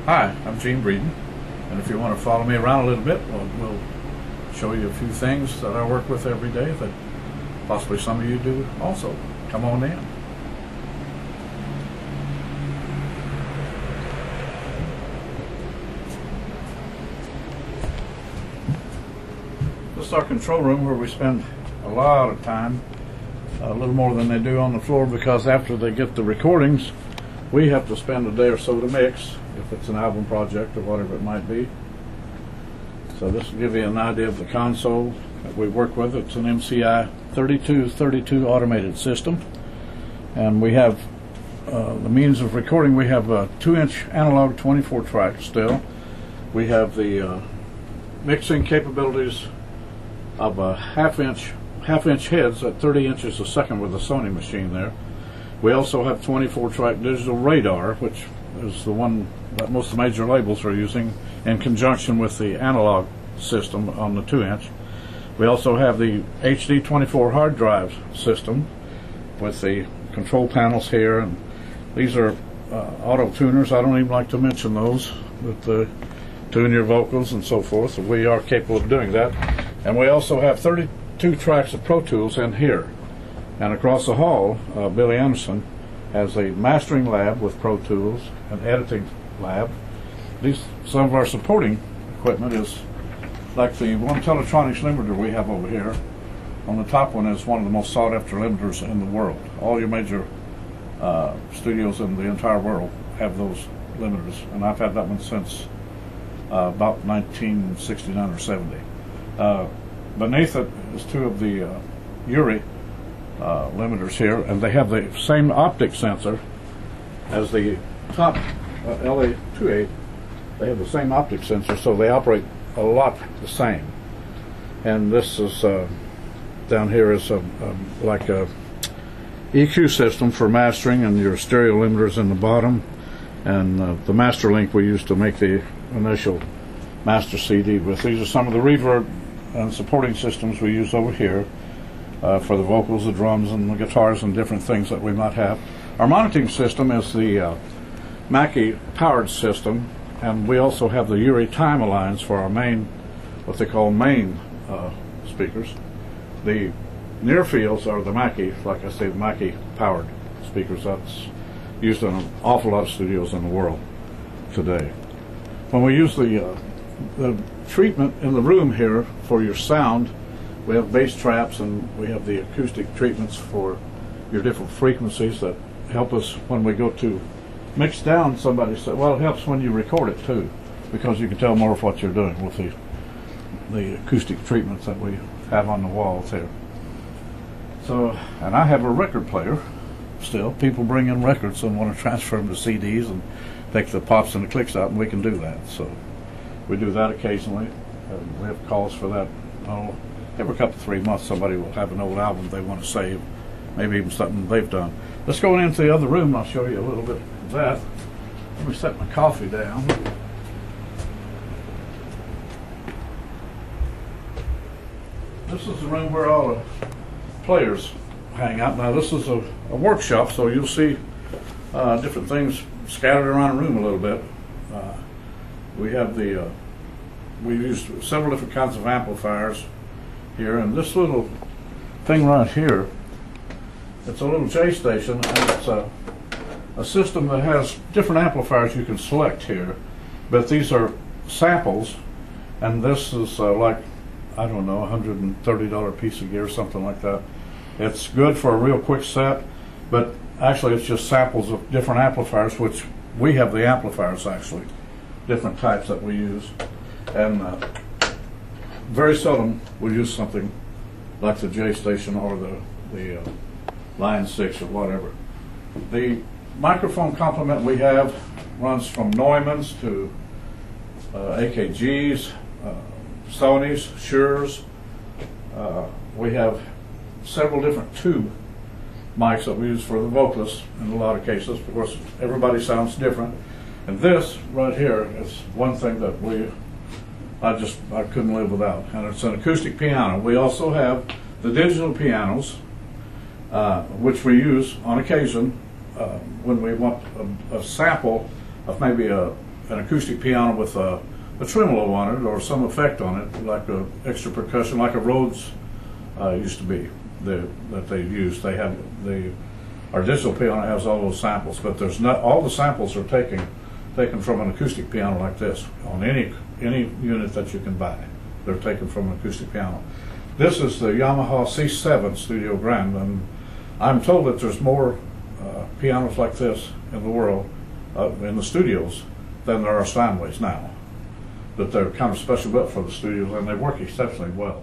Hi, I'm Gene Breeden, and if you want to follow me around a little bit, we'll show you a few things that I work with every day that possibly some of you do also. Come on in. This is our control room where we spend a lot of time, a little more than they do on the floor, because after they get the recordings, we have to spend a day or so to mix, if it's an album project or whatever it might be. So this will give you an idea of the console that we work with. It's an MCI 3232 automated system, and we have the means of recording. We have a 2-inch analog 24 track still. We have the mixing capabilities of a half-inch heads at 30 inches a second with a Sony machine there. We also have 24-track digital radar, which is the one that most of the major labels are using in conjunction with the analog system on the 2-inch. We also have the HD 24 hard drive system with the control panels here, and these are auto tuners. I don't even like to mention those, but tune your vocals and so forth. So we are capable of doing that. And we also have 32 tracks of Pro Tools in here. And across the hall, Billy Anderson has a mastering lab with Pro Tools, an editing lab. Some of our supporting equipment is like the one Teletronics limiter we have over here. On the top one is one of the most sought after limiters in the world. All your major studios in the entire world have those limiters, and I've had that one since about 1969 or 70. Beneath it is two of the URI limiters here, and they have the same optic sensor as the top LA28. They have the same optic sensor, so they operate a lot the same. And this is down here is like a EQ system for mastering, and your stereo limiters in the bottom, and the master link we used to make the initial master CD with. These are some of the reverb and supporting systems we use over here for the vocals, the drums, and the guitars, and different things that we might have. Our monitoring system is the Mackie powered system, and we also have the URI Time Alliance for our main, what they call main speakers. The near fields are the Mackie, like I say, the Mackie powered speakers. That's used in an awful lot of studios in the world today. When we use the treatment in the room here for your sound, we have bass traps, and we have the acoustic treatments for your different frequencies that help us when we go to mix down. Somebody said, well, it helps when you record it too, because you can tell more of what you're doing with the acoustic treatments that we have on the walls here. So, and I have a record player still. People bring in records and want to transfer them to CDs and take the pops and the clicks out, and we can do that. So we do that occasionally. We have calls for that. Every couple of 3 months somebody will have an old album they want to save, maybe even something they've done. Let's go into the other room and I'll show you a little bit of that. Let me set my coffee down. This is the room where all the players hang out. Now this is a workshop, so you'll see different things scattered around the room a little bit. We have we use several different kinds of amplifiers here, and this little thing right here, it's a little J station, and it's a system that has different amplifiers you can select here, but these are samples, and this is like, I don't know, $130 piece of gear, something like that. It's good for a real quick set, but actually it's just samples of different amplifiers, which we have the amplifiers actually, different types that we use. And very seldom we'll use something like the J station or the Line 6 or whatever. The microphone complement we have runs from Neumann's to AKG's, Sony's, Shure's. We have several different tube mics that we use for the vocalists in a lot of cases. Of course, everybody sounds different. And this right here is one thing that I couldn't live without, and it's an acoustic piano. We also have the digital pianos, which we use on occasion when we want a sample of maybe an an acoustic piano with a tremolo on it or some effect on it, like a extra percussion, like a Rhodes used to be that they used. They have our digital piano has all those samples, but there's not all the samples are taken from an acoustic piano like this on any unit that you can buy. They're taken from an acoustic piano. This is the Yamaha C7 Studio Grand, and I'm told that there's more pianos like this in the world, in the studios, than there are Steinways now. That they're kind of special built for the studios, and they work exceptionally well.